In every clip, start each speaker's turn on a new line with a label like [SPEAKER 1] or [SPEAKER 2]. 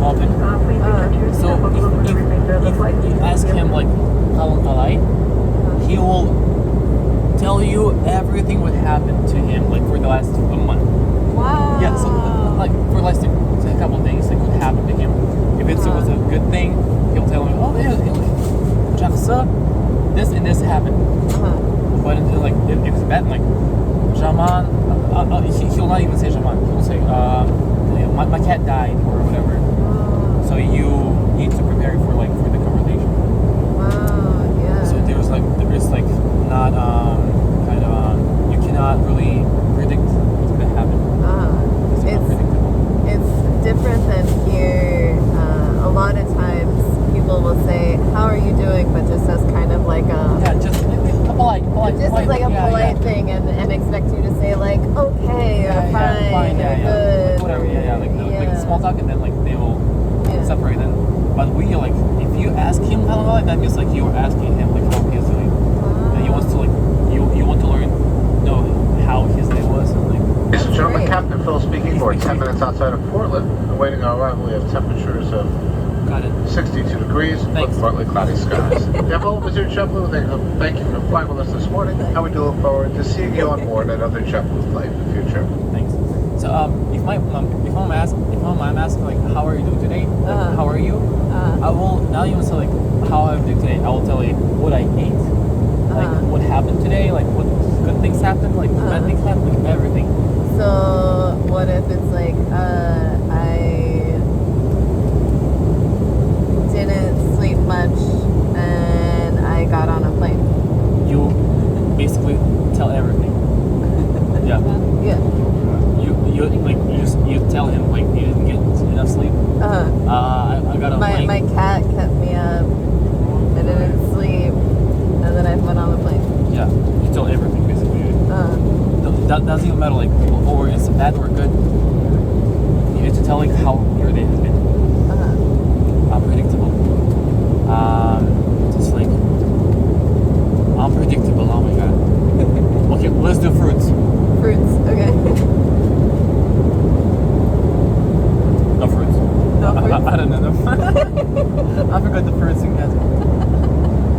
[SPEAKER 1] often. So if you ask him like he will tell you everything what happened to him like for the last a month.
[SPEAKER 2] Wow.
[SPEAKER 1] Yeah, so like for the last a couple of days, like what happened to him. If it was a good thing, he'll tell me, oh yeah, this and this happened. But like if it's bad, like Jaman, he'll not even say Jaman. He'll say my cat died or whatever. So you need to prepare for the conversation.
[SPEAKER 2] Wow. Yeah.
[SPEAKER 1] So there is like not kind of you cannot really predict what's gonna happen.
[SPEAKER 2] It's different than here. A lot of times people will say, "How are you doing?" but just as kind of like
[SPEAKER 1] just a polite
[SPEAKER 2] just as like a polite thing, and expect you to say like, "Okay," or "Fine," or "Good,"
[SPEAKER 1] like whatever. Like the small talk, and then like they will separate. Then, but we like if you ask him how that means like you are asking him like how he's doing, and you want to like you want to know how his day was, and like.
[SPEAKER 3] Ladies and gentlemen, Captain Phil speaking. We're 10 minutes outside of Portland, awaiting our arrival. We have temperatures of 62 degrees with partly cloudy skies. Devil was your JetBlue. Thank you for flying with us this morning, and we do look forward to seeing you on board another JetBlue flight in the future.
[SPEAKER 1] Thanks. So if my mom asks like how are you doing today? Like, how are you? I will not even say like how I'm doing today. I will tell you what I ate, like what happened today, like what good things happened, like bad things happened, like everything.
[SPEAKER 2] So what if it's like I didn't sleep much and I got on a plane?
[SPEAKER 1] You basically tell everything. Yeah. You tell him like you didn't get enough sleep. I got on a plane.
[SPEAKER 2] My cat kept me up. I didn't sleep, and then I went on the plane.
[SPEAKER 1] Yeah, you tell everything basically. That doesn't even matter like or it's bad or good. You need to tell like how your day has been. Unpredictable. Just like unpredictable. Oh my god. Okay, let's do fruits.
[SPEAKER 2] Fruits. Okay.
[SPEAKER 1] No fruits.
[SPEAKER 2] No fruits?
[SPEAKER 1] I don't know them. I forgot the fruits in cat.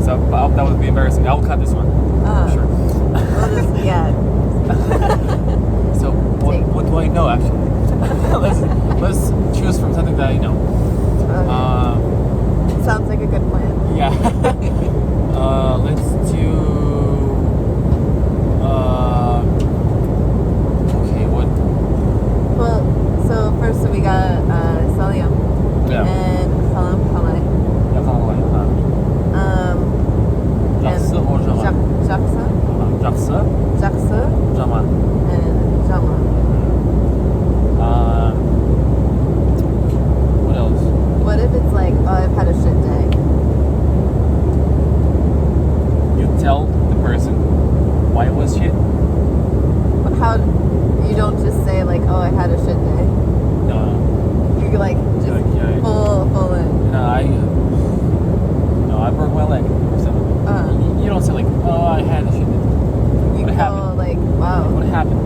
[SPEAKER 1] So that would be embarrassing. I will cut this one. Sure.
[SPEAKER 2] Well, yeah.
[SPEAKER 1] So what do I know actually? let's choose from something that I know.
[SPEAKER 2] Okay. Sounds like a good plan.
[SPEAKER 1] Yeah. Let's do. Okay, what?
[SPEAKER 2] Well, so first we got Salyam.
[SPEAKER 1] Yeah.
[SPEAKER 2] And Salam Kalai.
[SPEAKER 1] Yeah, Jaksı or Jaman?
[SPEAKER 2] Jaksa.
[SPEAKER 1] Jaksı.
[SPEAKER 2] Jaksa.
[SPEAKER 1] Jaman.
[SPEAKER 2] And Jama.
[SPEAKER 1] What else?
[SPEAKER 2] What if it's like, oh, I've had a shit day?
[SPEAKER 1] You tell the person why it was shit.
[SPEAKER 2] How you don't just say like, oh, I had a shit day.
[SPEAKER 1] No.
[SPEAKER 2] You like just full in.
[SPEAKER 1] No, I broke my leg or something. You don't say like, oh, I had a shit day.
[SPEAKER 2] You
[SPEAKER 1] What
[SPEAKER 2] go
[SPEAKER 1] happened?
[SPEAKER 2] like, wow.
[SPEAKER 1] What happened?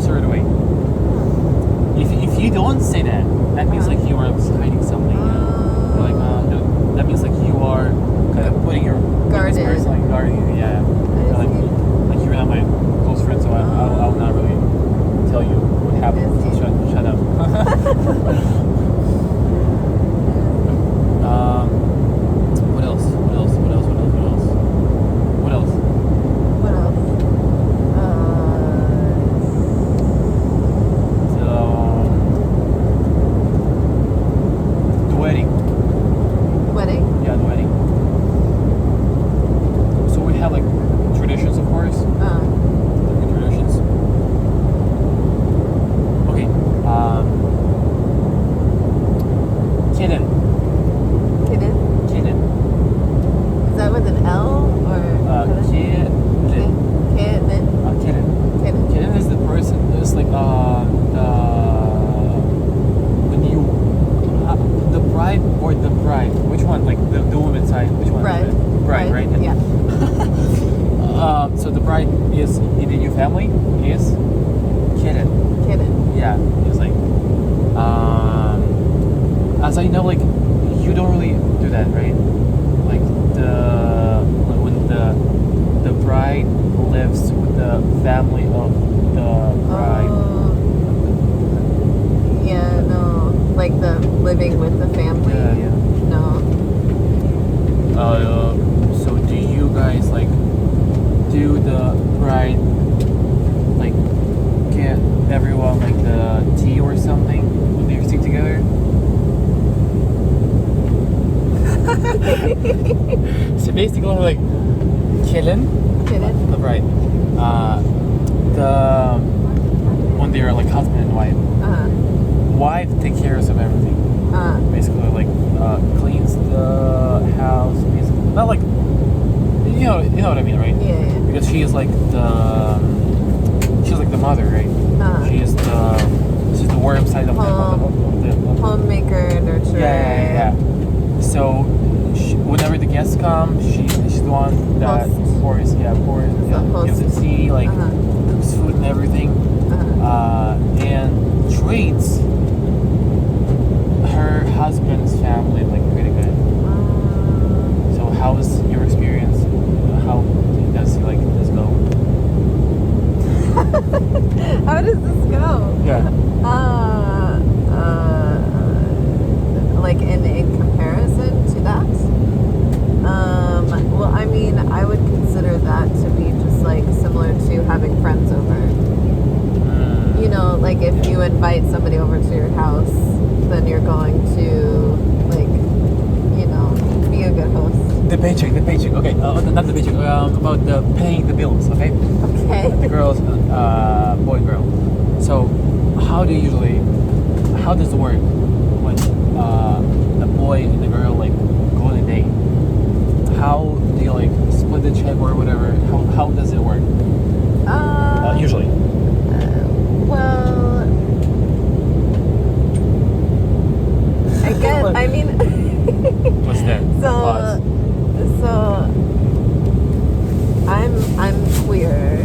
[SPEAKER 1] Straight away. If you don't say that, that means like you are hiding something. Or like that means like you are kind of putting your
[SPEAKER 2] Guarded.
[SPEAKER 1] person, like guarding you. Yeah. Like you're not my close friend, so I will not really tell you what happened. So shut up. What else? The wedding.
[SPEAKER 2] Wedding?
[SPEAKER 1] Yeah, the wedding. So we have like traditions, of course. Different traditions. Okay. Kidden.
[SPEAKER 2] Kidden? Is that with an L or?
[SPEAKER 1] Kidden.
[SPEAKER 2] Kidden.
[SPEAKER 1] Kidden is the person. It's like when you the bride or the bride. Which one? Like the woman's side. Which one? Bride, right?
[SPEAKER 2] Yeah.
[SPEAKER 1] So the bride is in the new family is kidden.
[SPEAKER 2] Kidden.
[SPEAKER 1] Yeah, it's like as I know, like you don't really do that, right? Like when the bride lives with the family of the bride.
[SPEAKER 2] Yeah, no. Like the living with the family.
[SPEAKER 1] Yeah.
[SPEAKER 2] No.
[SPEAKER 1] So do you guys like do the bride like get everyone like the tea or something when they sit together? So basically like killing the bride. When they're like husband and wife. Wife takes care of everything. Basically like cleans the house, basically. Not like you know what I mean, right?
[SPEAKER 2] Yeah.
[SPEAKER 1] Because she's like the mother, right? She's the warm side of the
[SPEAKER 2] homemaker, nurturer.
[SPEAKER 1] Yeah. So whenever the guests come, she's the one that pours gives the tea, like cooks food and everything, and treats her husband's family like pretty good. So how is your experience? How does like this go?
[SPEAKER 2] How does this go?
[SPEAKER 1] Yeah.
[SPEAKER 2] Like in comparison to that? Well, I mean, I would consider that to be just like similar to having friends over. You know, like if you invite somebody over to your house, then you're going to, like, you know, be a good host.
[SPEAKER 1] The paycheck. Okay, not the paycheck. About the paying the bills. Okay.
[SPEAKER 2] Okay.
[SPEAKER 1] The girls, boy, girl. So, how does it work when the boy and the girl like go on a date? How do you like split the check or whatever? How does it work? Usually.
[SPEAKER 2] Well, I guess. I mean.
[SPEAKER 1] What's that?
[SPEAKER 2] So I'm queer.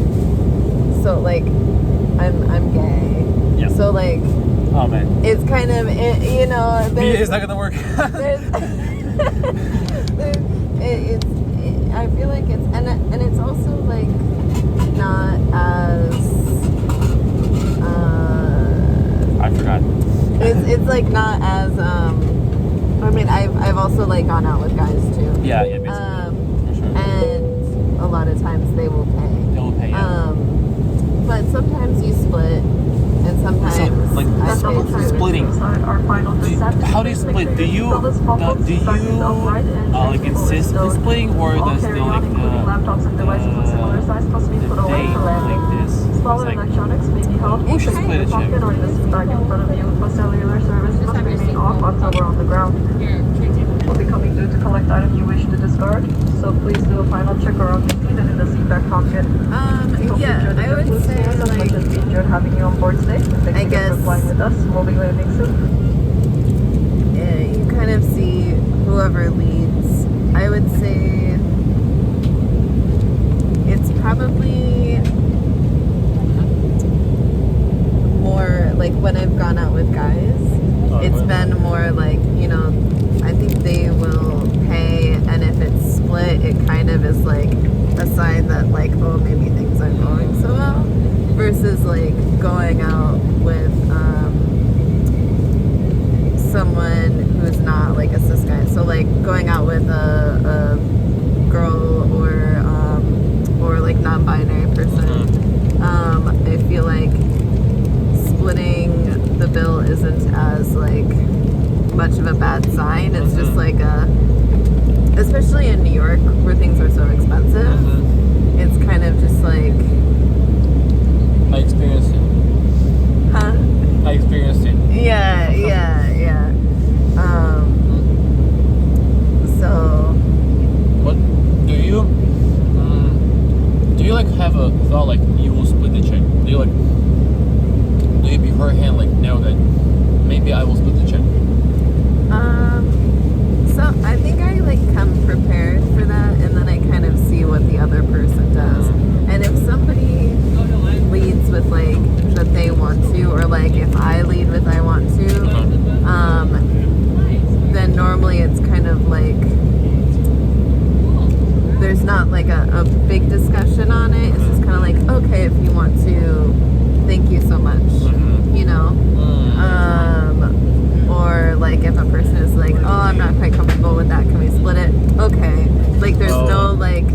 [SPEAKER 2] So like I'm gay.
[SPEAKER 1] Yeah.
[SPEAKER 2] So like.
[SPEAKER 1] Oh man.
[SPEAKER 2] It's kind of you know.
[SPEAKER 1] It's not gonna work.
[SPEAKER 2] I feel like it's and it's also like not as
[SPEAKER 1] I forgot.
[SPEAKER 2] it's like not as I mean I've also like gone out with guys too.
[SPEAKER 1] Yeah, basically. For sure.
[SPEAKER 2] And a lot of times they will pay.
[SPEAKER 1] Yeah.
[SPEAKER 2] But sometimes you split. And sometimes
[SPEAKER 1] splitting. How do you split? Do you like insist on splitting, or does the like the day like this? It's like who should split a check?
[SPEAKER 4] Will be coming due to collect item you wish to discard. So please do a final check around your feet and in the seat back pocket.
[SPEAKER 2] Yeah, I would say like
[SPEAKER 4] enjoyed having you on board today.
[SPEAKER 2] I guess
[SPEAKER 4] for flying with us. We'll be landing soon.
[SPEAKER 2] Yeah, you kind of see whoever leads. I would say it's probably more like when I've gone out with guys. It's been more like, you know, I think they will pay, and if it's split, it kind of is like a sign that like, oh, maybe things aren't going so well, versus like going out with someone who's not like a cis guy. So like going out with a girl or like non-binary person, I feel like splitting the bill isn't as like much of a bad sign. It's just like especially in New York where things are so expensive, it's kind of just like
[SPEAKER 1] I experienced it.
[SPEAKER 2] Huh?
[SPEAKER 1] I experienced it.
[SPEAKER 2] Yeah. So
[SPEAKER 1] what do you like have a thought like you will split the check? Do you beforehand like know that maybe I will split the check?
[SPEAKER 2] So I think I like come prepared for that, and then I kind of see what the other person does. And if somebody leads with like that they want to, or like if I lead with I want to, normally it's kind of like there's not like a big discussion on it. It's just kind of like, okay, if you want to, thank you so much, you know. Or like if a person is like, oh, I'm not quite comfortable with that, can we split it? Okay. Like there's no like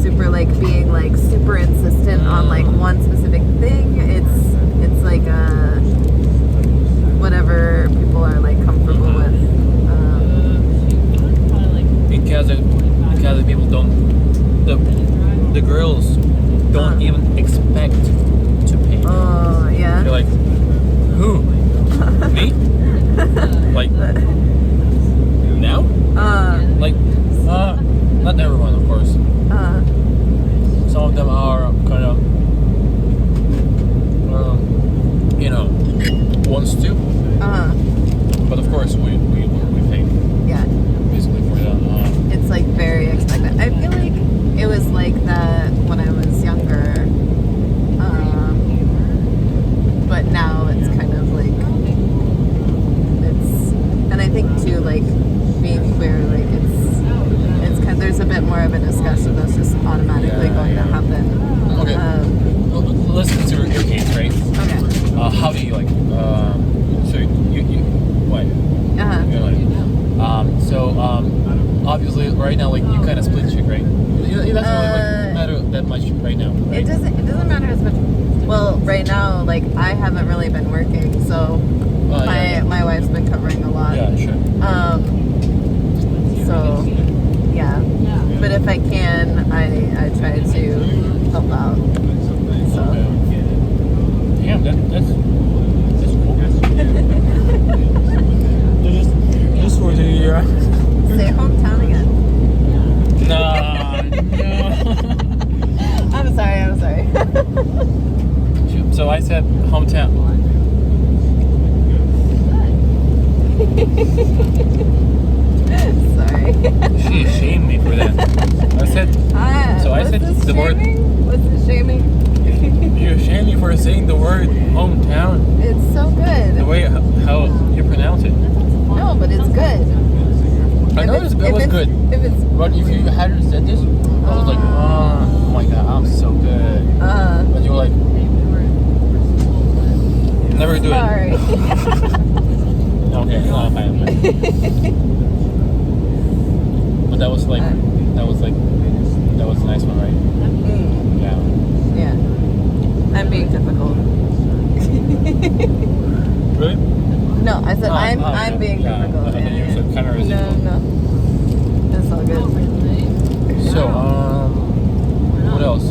[SPEAKER 2] super like being like super insistent on like one specific thing. It's like whatever people are like comfortable with.
[SPEAKER 1] Because the people don't, the girls don't even expect to pay.
[SPEAKER 2] Oh yeah.
[SPEAKER 1] They're like, who? Me? Like now? Like not everyone, of course. Some of them are kind of you know, wants to. But of course we pay.
[SPEAKER 2] Yeah.
[SPEAKER 1] Basically for that.
[SPEAKER 2] It's like very expected. I feel like it was like that when I was younger. But now it's kind of like and I think too, like being queer, like it's kind of, there's a bit more of a discussion that's just automatically going to happen.
[SPEAKER 1] Okay. Let's consider your case, right?
[SPEAKER 2] Okay.
[SPEAKER 1] How do you like? So you what? So obviously right now like you kind of split chick, right? It doesn't really like, matter that much right now. Right?
[SPEAKER 2] It doesn't matter as much. Well, right now, like I haven't really been working, so my wife's been covering a lot.
[SPEAKER 1] Yeah, sure.
[SPEAKER 2] So yeah. But if I can, I try to help out. So.
[SPEAKER 1] Damn, that's cool. Just for the
[SPEAKER 2] Say hometown again.
[SPEAKER 1] No.
[SPEAKER 2] I'm sorry.
[SPEAKER 1] So I said hometown.
[SPEAKER 2] Sorry.
[SPEAKER 1] She shamed me for that. I said. So I said the word.
[SPEAKER 2] What's the shaming?
[SPEAKER 1] You shamed me for saying the word hometown.
[SPEAKER 2] It's so good.
[SPEAKER 1] The way how you pronounce it.
[SPEAKER 2] No, but it's good.
[SPEAKER 1] I know it was good. But if you hadn't said this, I was like, oh my god, I'm so good. But you were like, never do
[SPEAKER 2] Sorry.
[SPEAKER 1] it. Okay, no, fine. But that was a nice one, right? Yeah.
[SPEAKER 2] Yeah. I'm being difficult.
[SPEAKER 1] Really?
[SPEAKER 2] No, I said I'm being difficult.
[SPEAKER 1] I thought you said kind of reciprocal.
[SPEAKER 2] No. That's all good.
[SPEAKER 1] So, what else?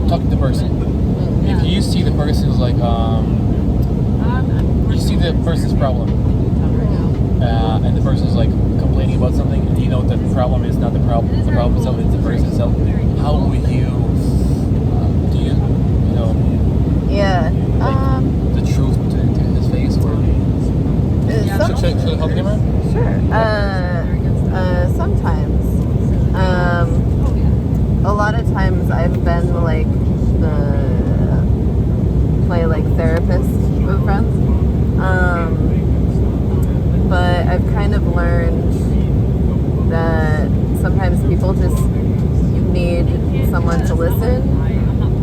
[SPEAKER 1] Talk to the person. If you see the person's like, you see the person's problem, and the person's like complaining about something, and you know that the problem is not the problem. The problem itself is the person itself. How would you, do you know?
[SPEAKER 2] Yeah.
[SPEAKER 1] Like, the truth to his face, or should I hold the camera?
[SPEAKER 2] Sure. Sometimes. A lot of times I've been like play like therapist with friends. But I've kind of learned that sometimes people just need someone to listen,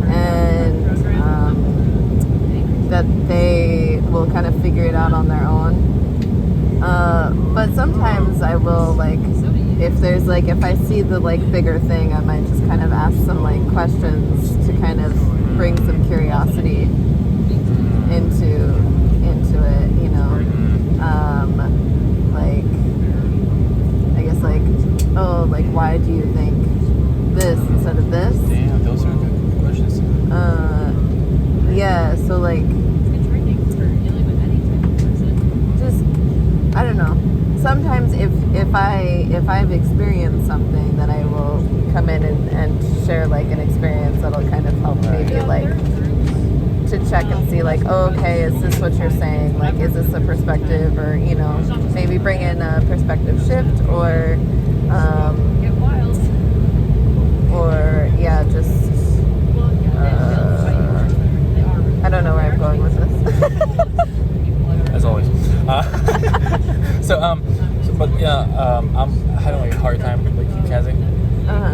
[SPEAKER 2] and that they will kind of figure it out on their own. But sometimes I will like, if I see the like bigger thing, I might just kind of ask some like questions to kind of bring some curiosity into it, you know. Like, I guess like, oh, like why do you think this instead of this?
[SPEAKER 1] Damn, those are good questions.
[SPEAKER 2] Yeah, so like, just, I don't know. Sometimes if I've experienced something, then I will come in and share like an experience that'll kind of help maybe like to check and see like, oh, okay, is this what you're saying? Like, is this a perspective, or, you know, maybe bring in a perspective shift, or yeah, just
[SPEAKER 1] But yeah, I'm having like a hard time with like casting.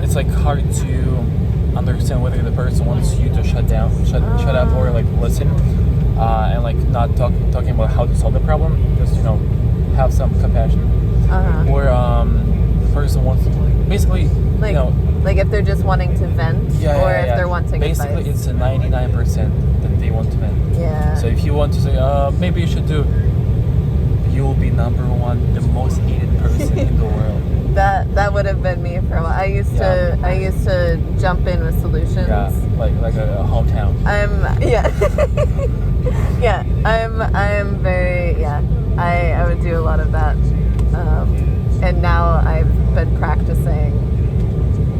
[SPEAKER 1] It's like hard to understand whether the person wants you to shut up or like listen, and like not talking about how to solve the problem. Just have some compassion. Or the person wants basically
[SPEAKER 2] like like if they're just wanting to vent, or if they're wanting
[SPEAKER 1] basically
[SPEAKER 2] advice.
[SPEAKER 1] It's a 99% that they want to vent.
[SPEAKER 2] Yeah.
[SPEAKER 1] So if you want to say maybe you should do, you'll be number one, the most hated person in the world.
[SPEAKER 2] That would have been me for a while. I used to jump in with solutions.
[SPEAKER 1] Yeah, like a hometown.
[SPEAKER 2] I'm very I would do a lot of that, and now I've been practicing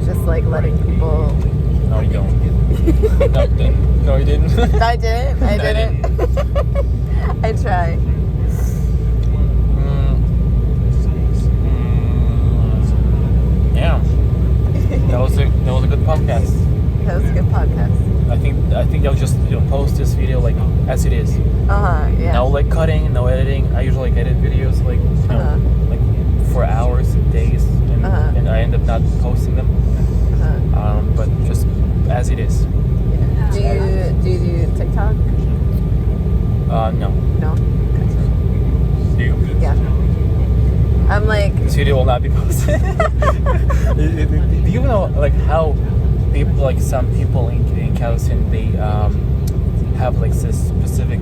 [SPEAKER 2] just like letting people.
[SPEAKER 1] No, you don't. No, you didn't.
[SPEAKER 2] I didn't. I try.
[SPEAKER 1] Yeah, that was a good podcast.
[SPEAKER 2] That was a good podcast.
[SPEAKER 1] I think I'll just post this video like as it is.
[SPEAKER 2] Yeah.
[SPEAKER 1] No like cutting, no editing. I usually like edit videos like like for hours and days, and I end up not posting them. But just as it is.
[SPEAKER 2] Do you do TikTok?
[SPEAKER 1] No.
[SPEAKER 2] No.
[SPEAKER 1] Do you?
[SPEAKER 2] Yeah. I'm like.
[SPEAKER 1] This video will not be posted. Do you know like how people, like some people in Kazakhstan, they have like this specific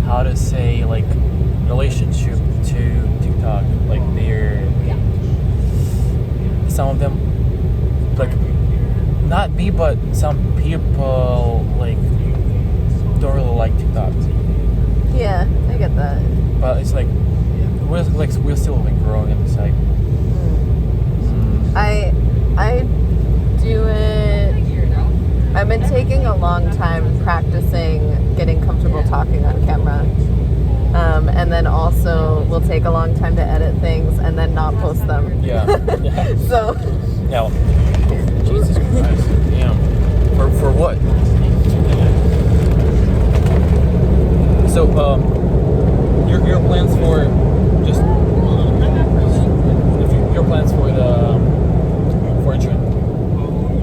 [SPEAKER 1] how to say like relationship to TikTok? Like they're some of them like not me, but some people like don't really like TikTok.
[SPEAKER 2] Yeah, I get that.
[SPEAKER 1] But it's like we're still like growing in the site.
[SPEAKER 2] I do it. I've been taking a long time practicing getting comfortable talking on camera, and then also will take a long time to edit things and then not post them.
[SPEAKER 1] Yeah.
[SPEAKER 2] So.
[SPEAKER 1] Yeah. Jesus Christ. Damn. For what? So your plans for just your plans for June.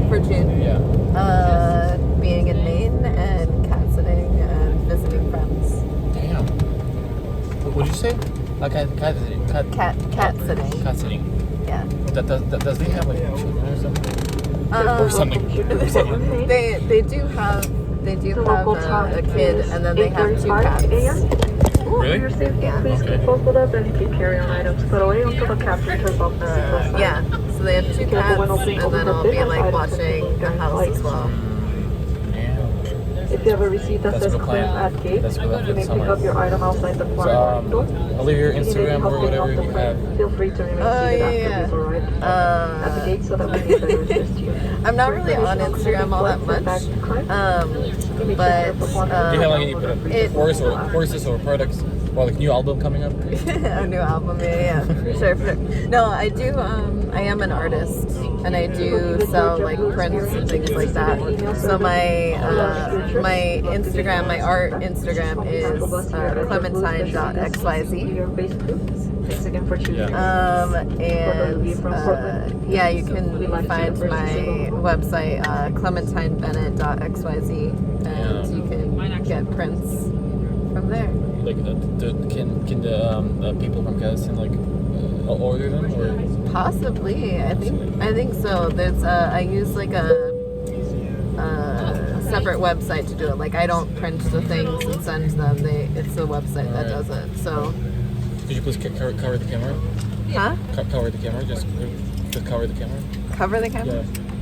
[SPEAKER 1] For June?
[SPEAKER 2] Yeah. Being in Maine and cat sitting and visiting friends.
[SPEAKER 1] Damn. What did you say? Cat sitting.
[SPEAKER 2] Cat sitting.
[SPEAKER 1] Cat sitting.
[SPEAKER 2] Yeah.
[SPEAKER 1] Does they have like children or something?
[SPEAKER 2] Or something. They do have a kid, and then they have 2 cats.
[SPEAKER 1] Really?
[SPEAKER 2] Yeah.
[SPEAKER 4] Please keep both with us and keep carry-on items put away until the captain turns off the seatbelt sign.
[SPEAKER 2] Yeah. So they have 2 cats, and then I'll be like watching the house as well.
[SPEAKER 4] If you have a receipt that says clear at gate, you may pick up your item outside the flag door.
[SPEAKER 1] I'll leave your Instagram or whatever you have.
[SPEAKER 4] Feel free to remain seated after we've arrived at the gate so that we can better assist you.
[SPEAKER 2] I'm not really on Instagram all that much, but
[SPEAKER 1] do you have like any courses or products or like new album coming up?
[SPEAKER 2] A new album, yeah, for sure. No, I do. I am an artist, and I do sell like prints and things like that. So my Instagram, my art Instagram is clementine.xyz. And you can find my website clementinebennett.xyz, and you can get prints from there.
[SPEAKER 1] Like, can the people from Kazakhstan like order them or?
[SPEAKER 2] Possibly, I think so. There's I use like a separate website to do it. Like I don't print the things and send them. It's the website that does it. So.
[SPEAKER 1] Could you please cover the camera?
[SPEAKER 2] Huh?
[SPEAKER 1] Cover the camera. Just cover the camera.
[SPEAKER 2] Cover the camera?
[SPEAKER 1] Yeah.